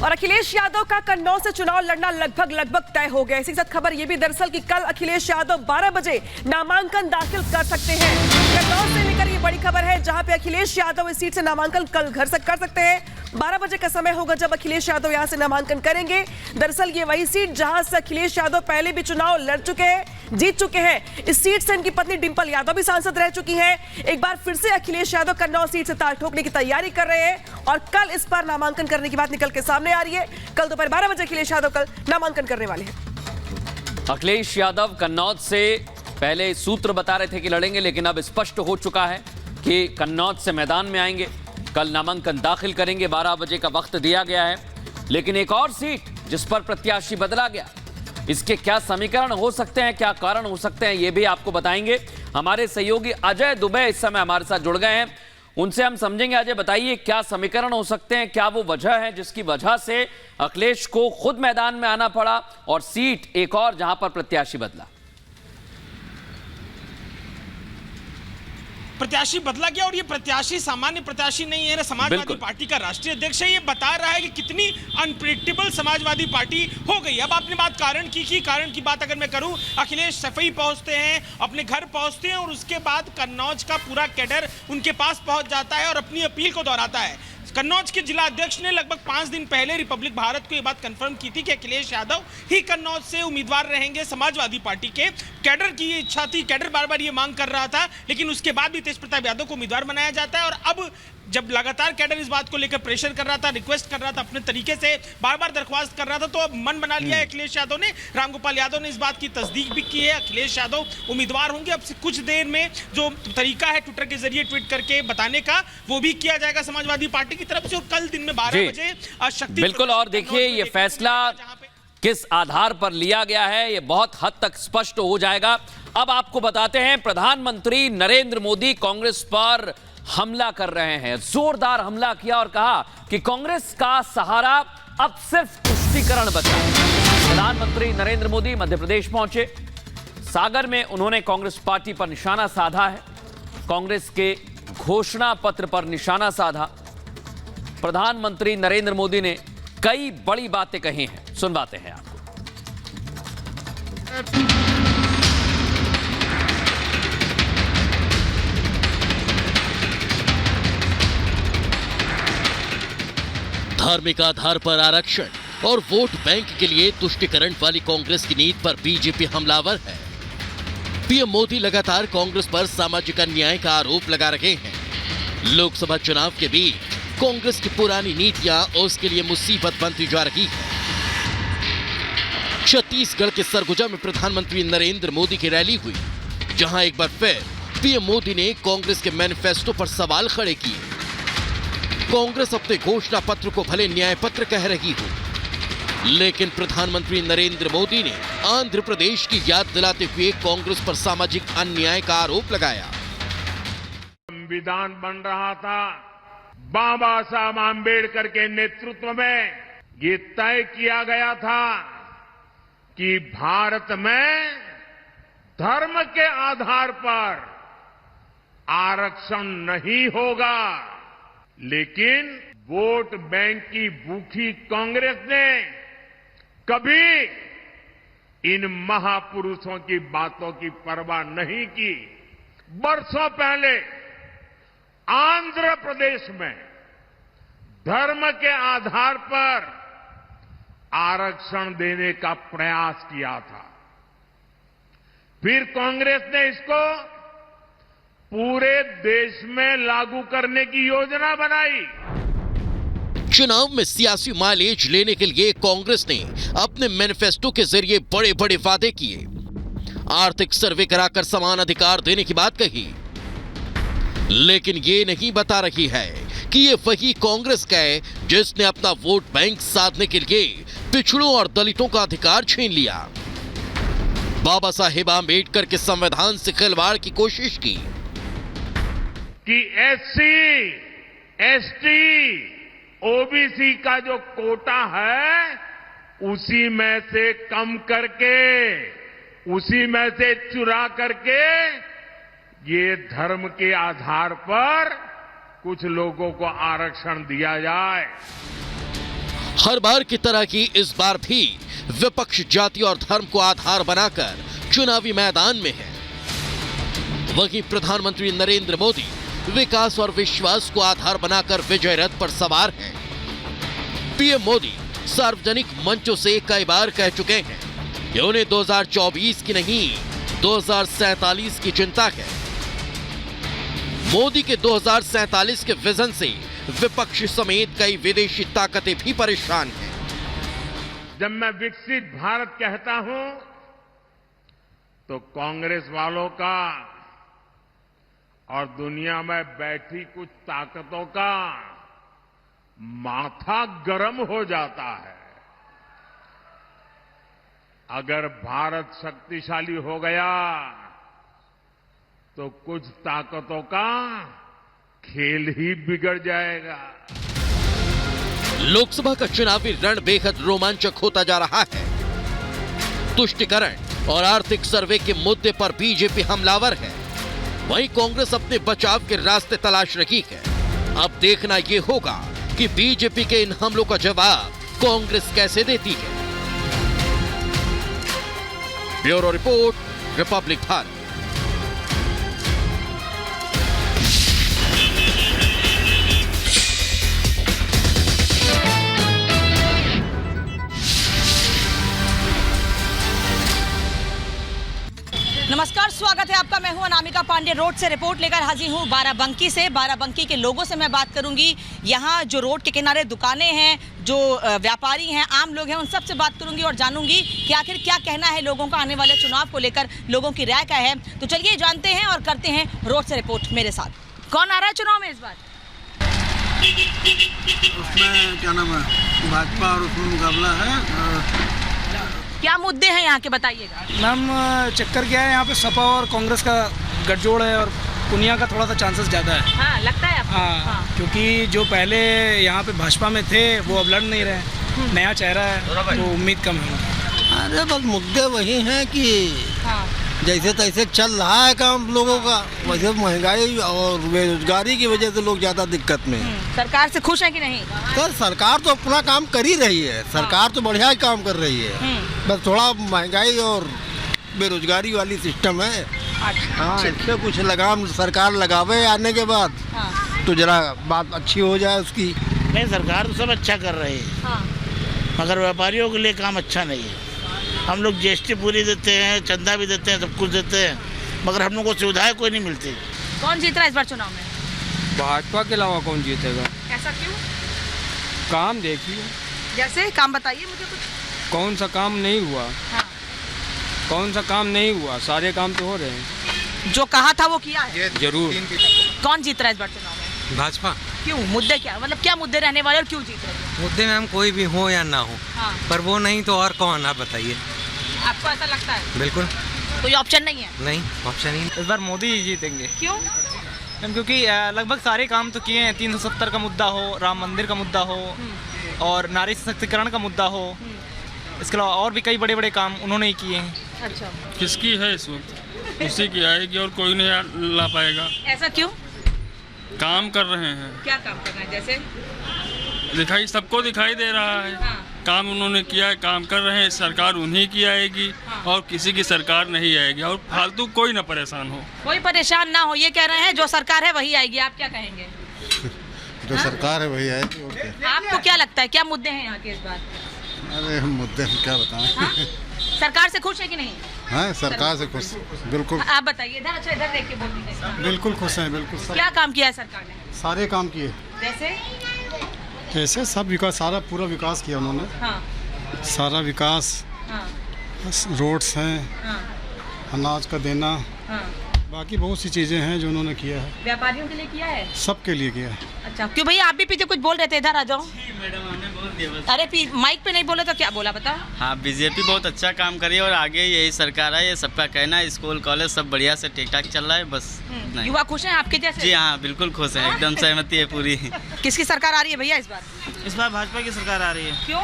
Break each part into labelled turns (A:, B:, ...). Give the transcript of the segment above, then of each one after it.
A: और अखिलेश यादव का कन्नौज से चुनाव लड़ना लगभग तय हो गया। इसी के साथ खबर यह भी दरअसल कि कल अखिलेश यादव 12 बजे नामांकन दाखिल कर सकते हैं। कन्नौज से लेकर ये बड़ी खबर है, जहां पे अखिलेश यादव इस सीट से नामांकन कल घर से कर सकते हैं। 12 बजे का समय होगा जब अखिलेश यादव यहां से नामांकन करेंगे। दरअसल ये वही सीट जहां से अखिलेश यादव पहले भी चुनाव लड़ चुके हैं, जीत चुके हैं। इस सीट से इनकी पत्नी डिंपल यादव भी सांसद रह चुकी हैं। एक बार फिर से अखिलेश यादव कन्नौज सीट से ताल ठोकने की तैयारी कर रहे हैं और कल इस पर नामांकन करने की बात निकल के सामने आ रही है। कल दोपहर 12 बजे अखिलेश यादव कल नामांकन करने वाले हैं।
B: अखिलेश यादव कन्नौज से पहले सूत्र बता रहे थे कि लड़ेंगे, लेकिन अब स्पष्ट हो चुका है कि कन्नौज से मैदान में आएंगे, कल नामांकन दाखिल करेंगे। 12 बजे का वक्त दिया गया है। लेकिन एक और सीट जिस पर प्रत्याशी बदला गया, इसके क्या समीकरण हो सकते हैं, क्या कारण हो सकते हैं, यह भी आपको बताएंगे। हमारे सहयोगी अजय दुबे इस समय हमारे साथ जुड़ गए हैं, उनसे हम समझेंगे। अजय बताइए, क्या समीकरण हो सकते हैं, क्या वो वजह है जिसकी वजह से अखिलेश को खुद मैदान में आना पड़ा और सीट एक और जहां पर प्रत्याशी बदला?
C: प्रत्याशी बदला गया और ये प्रत्याशी सामान्य प्रत्याशी नहीं है, समाजवादी पार्टी का राष्ट्रीय अध्यक्ष है। ये बता रहा है कि कितनी अनप्रेडिक्टेबल समाजवादी पार्टी हो गई। अब आपने बात कारण की कारण की बात अगर मैं करूं, अखिलेश सफाई पहुंचते हैं, अपने घर पहुंचते हैं और उसके बाद कन्नौज का पूरा कैडर उनके पास पहुंच जाता है और अपनी अपील को दोहराता है। कन्नौज के जिला अध्यक्ष ने लगभग 5 दिन पहले रिपब्लिक भारत को यह बात कंफर्म की थी कि अखिलेश यादव ही कन्नौज से उम्मीदवार रहेंगे। समाजवादी पार्टी के कैडर की ये इच्छा थी, कैडर बार बार ये मांग कर रहा था, लेकिन उसके बाद भी तेज प्रताप यादव को उम्मीदवार बनाया जाता है। और अब जब लगातार कैडर इस बात को लेकर प्रेशर कर रहा था, रिक्वेस्ट कर रहा था, अपने तरीके से बार बार दरख्वास्त कर रहा था, तो अब मन बना लिया है अखिलेश यादव ने। रामगोपाल यादव ने इस बात की तस्दीक भी की है, अखिलेश यादव उम्मीदवार होंगे। अब से कुछ देर में जो तरीका है ट्विटर के जरिए ट्वीट करके बताने का, वो भी किया जाएगा समाजवादी पार्टी की तरफ से। और कल दिन में 12 बजे शक्ति
B: बिल्कुल। और देखिए, ये फैसला किस आधार पर लिया गया है, ये बहुत हद तक स्पष्ट हो जाएगा। अब आपको बताते हैं, प्रधानमंत्री नरेंद्र मोदी कांग्रेस पर हमला कर रहे हैं। जोरदार हमला किया और कहा कि कांग्रेस का सहारा अब सिर्फ तुष्टीकरण बचा। प्रधानमंत्री नरेंद्र मोदी मध्य प्रदेश पहुंचे। सागर में उन्होंने कांग्रेस पार्टी पर निशाना साधा है, कांग्रेस के घोषणा पत्र पर निशाना साधा। प्रधानमंत्री नरेंद्र मोदी ने कई बड़ी बातें कही हैं, सुनवाते हैं आपको।
D: धार्मिक आधार पर आरक्षण और वोट बैंक के लिए तुष्टीकरण वाली कांग्रेस की नीति पर बीजेपी हमलावर है। पीएम मोदी लगातार कांग्रेस पर सामाजिक अन्याय का आरोप लगा रहे हैं। लोकसभा चुनाव के बीच कांग्रेस की पुरानी नीतियां उसके लिए मुसीबत बनती जा रही है। छत्तीसगढ़ के सरगुजा में प्रधानमंत्री नरेंद्र मोदी की रैली हुई, जहां एक बार फिर पीएम मोदी ने कांग्रेस के मैनिफेस्टो पर सवाल खड़े किए। कांग्रेस अपने घोषणा पत्र को भले न्याय पत्र कह रही हो, लेकिन प्रधानमंत्री नरेंद्र मोदी ने आंध्र प्रदेश की याद दिलाते हुए कांग्रेस पर सामाजिक अन्याय का आरोप लगाया।
E: संविधान बन रहा था, बाबा साहब आंबेडकर के नेतृत्व में ये तय किया गया था कि भारत में धर्म के आधार पर आरक्षण नहीं होगा। लेकिन वोट बैंक की भूखी कांग्रेस ने कभी इन महापुरुषों की बातों की परवाह नहीं की। वर्षों पहले आंध्र प्रदेश में धर्म के आधार पर आरक्षण देने का प्रयास किया था। फिर कांग्रेस ने इसको पूरे देश में लागू करने की योजना बनाई।
D: चुनाव में सियासी माइलेज लेने के लिए कांग्रेस ने अपने मैनिफेस्टो के जरिए बड़े बड़े वादे किए। आर्थिक सर्वे कराकर समान अधिकार देने की बात कही, लेकिन ये नहीं बता रही है कि ये वही कांग्रेस है जिसने अपना वोट बैंक साधने के लिए पिछड़ों और दलितों का अधिकार छीन लिया। बाबा साहेब आंबेडकर के संविधान से खिलवाड़ की कोशिश की
E: कि एससी, एसटी, ओबीसी का जो कोटा है उसी में से कम करके, उसी में से चुरा करके ये धर्म के आधार पर कुछ लोगों को आरक्षण दिया जाए।
D: हर बार की तरह की इस बार भी विपक्ष जाति और धर्म को आधार बनाकर चुनावी मैदान में है। वहीं प्रधानमंत्री नरेंद्र मोदी विकास और विश्वास को आधार बनाकर विजय रथ पर सवार हैं। पीएम मोदी सार्वजनिक मंचों से कई बार कह चुके हैं कि उन्हें 2024 की नहीं 2047 की चिंता है। मोदी के 2047 के विजन से विपक्ष समेत कई विदेशी ताकतें भी परेशान हैं।
E: जब मैं विकसित भारत कहता हूं तो कांग्रेस वालों का और दुनिया में बैठी कुछ ताकतों का माथा गर्म हो जाता है। अगर भारत शक्तिशाली हो गया तो कुछ ताकतों का खेल ही बिगड़ जाएगा।
D: लोकसभा का चुनावी रण बेहद रोमांचक होता जा रहा है। तुष्टिकरण और आर्थिक सर्वे के मुद्दे पर बीजेपी हमलावर है, वहीं कांग्रेस अपने बचाव के रास्ते तलाश रही है। अब देखना यह होगा कि बीजेपी के इन हमलों का जवाब कांग्रेस कैसे देती है। Bureau report, Republic Bharat.
F: नमस्कार, स्वागत है आपका। मैं हूं अनामिका पांडे। रोड से रिपोर्ट लेकर हाजिर हूं बाराबंकी से। बाराबंकी के लोगों से मैं बात करूंगी। यहां जो रोड के किनारे दुकानें हैं, जो व्यापारी हैं, आम लोग हैं, उन सब से बात करूंगी और जानूंगी कि आखिर क्या कहना है लोगों का आने वाले चुनाव को लेकर, लोगों की राय क्या है। तो चलिए जानते हैं और करते हैं रोड से रिपोर्ट मेरे साथ। कौन आ रहा है चुनाव में इस बार?
G: उसमें क्या नाम है, भाजपा और उसमें मुकाबला है।
F: क्या मुद्दे हैं यहाँ के, बताइएगा।
H: मैम चक्कर क्या है, यहाँ पे सपा और कांग्रेस का गठजोड़ है और पुनिया का थोड़ा सा चांसेस ज़्यादा है।
F: हाँ, लगता है आपको?
H: हाँ, क्योंकि जो पहले यहाँ पे भाजपा में थे वो अब लड़ नहीं रहे, नया चेहरा है तो उम्मीद कम है।
G: अरे बस मुद्दे वही हैं कि जैसे तैसे चल रहा है काम लोगों का, वैसे महंगाई और बेरोजगारी की वजह से लोग ज़्यादा दिक्कत में हैं।
F: सरकार से खुश है कि नहीं?
G: सर सरकार तो अपना काम कर ही रही है, सरकार तो बढ़िया ही काम कर रही है, बस थोड़ा महंगाई और बेरोजगारी वाली सिस्टम है। हाँ, इससे कुछ लगाम सरकार लगावे आने के बाद तो जरा बात अच्छी हो जाए उसकी।
I: नहीं, सरकार तो सब अच्छा कर रही है, मगर व्यापारियों के लिए काम अच्छा नहीं है। हम लोग जीएसटी पूरी देते हैं, चंदा भी देते हैं, सब कुछ देते हैं, मगर हम लोग को सुविधाएं कोई नहीं मिलती।
F: कौन जीत रहा है इस बार चुनाव में?
H: भाजपा के अलावा कौन जीतेगा?
F: ऐसा क्यों?
H: काम देखिए।
F: जैसे काम बताइए मुझे कुछ।
H: कौन सा काम नहीं हुआ?
F: हाँ।
H: कौन सा काम नहीं हुआ? सारे काम तो हो रहे हैं।
F: जो कहा था वो किया है?
H: जरूर।
F: कौन जीत रहा है इस बार चुनाव में?
J: भाजपा।
F: क्यों? मुद्दे क्या, मतलब क्या मुद्दे रहने वाले और क्यों जीत रहे हैं?
J: मुद्दे में हम कोई भी हो या ना हो, पर वो नहीं तो और कौन, आप बताइए।
F: आपको ऐसा लगता है?
J: बिल्कुल।
F: कोई ऑप्शन नहीं है?
J: नहीं, ऑप्शन ही।
H: इस बार मोदी ही जीतेंगे।
F: क्यों?
H: क्योंकि लगभग सारे काम तो किए हैं। 370 का मुद्दा हो, राम मंदिर का मुद्दा हो और नारी सशक्तिकरण का मुद्दा हो, इसके अलावा और भी कई बड़े बड़े काम उन्होंने ही किए हैं।
F: अच्छा,
K: किसकी है इस वक्त, उसी की आएगी और कोई नहीं ला पाएगा।
F: ऐसा क्यों?
K: काम कर रहे हैं।
F: क्या काम कर रहे हैं? जैसे
K: दिखाई सबको दिखाई दे रहा है। काम उन्होंने किया है, काम कर रहे हैं। सरकार उन्हीं की आएगी और किसी की सरकार नहीं आएगी और फालतू कोई ना परेशान हो।
F: कोई परेशान ना हो, ये कह रहे हैं जो सरकार है वही आएगी। आप क्या कहेंगे?
G: जो सरकार है वही आएगी। और क्या?
F: आपको क्या लगता है क्या मुद्दे हैं यहाँ के इस बार?
G: अरे मुद्दे हम क्या बताएं।
F: सरकार से खुश है कि नहीं?
G: हाँ, सरकार से खुश, बिल्कुल।
F: आप बताइए। इधर, अच्छा इधर देख के बोलिए।
G: बिल्कुल खुश हैं, बिल्कुल।
F: क्या काम किया है सरकार ने?
G: सारे काम किए।
F: जैसे
G: सब विकास, सारा पूरा विकास किया उन्होंने।
F: हाँ।
G: सारा विकास,
F: हाँ।
G: रोड्स हैं,
F: हाँ।
G: अनाज का देना,
F: हाँ।
G: बाकी बहुत सी चीजें हैं जो उन्होंने किया है।
F: व्यापारियों के लिए किया है?
G: सबके लिए किया है।
F: अच्छा, क्यों भैया आप भी पीछे कुछ बोल रहे थे, इधर आ जाओ। अरे माइक पे नहीं बोले तो क्या बोला बता?
L: हाँ, बीजेपी बहुत अच्छा काम करी है और आगे यही सरकार है, ये सबका कहना है। स्कूल कॉलेज सब बढ़िया से ठीक ठाक चल रहा है, बस।
F: युवा खुश हैं आपके जैसे?
L: जी हाँ, बिल्कुल खुश हैं, एकदम सहमति है पूरी।
F: किसकी सरकार आ रही है भैया इस बार?
I: इस बार भाजपा की सरकार आ रही है।
F: क्यों?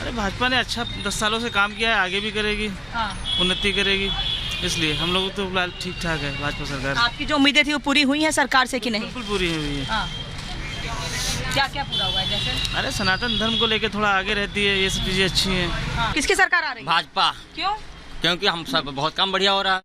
I: अरे भाजपा ने अच्छा 10 सालों से काम किया है, आगे भी करेगी।
F: हाँ।
I: उन्नति करेगी, इसलिए हम लोग तो फिलहाल ठीक ठाक है भाजपा सरकार।
F: आपकी जो उम्मीदें थी वो पूरी हुई हैं सरकार से कि नहीं?
I: बिल्कुल पूरी हुई है।
F: हाँ। क्या क्या पूरा हुआ है जैसे?
H: अरे सनातन धर्म को लेके थोड़ा आगे रहती है, ये सब चीजें अच्छी हैं।
F: किसकी सरकार आ रही है?
L: भाजपा।
F: क्यों?
L: क्योंकि हम सब बहुत काम बढ़िया हो रहा है।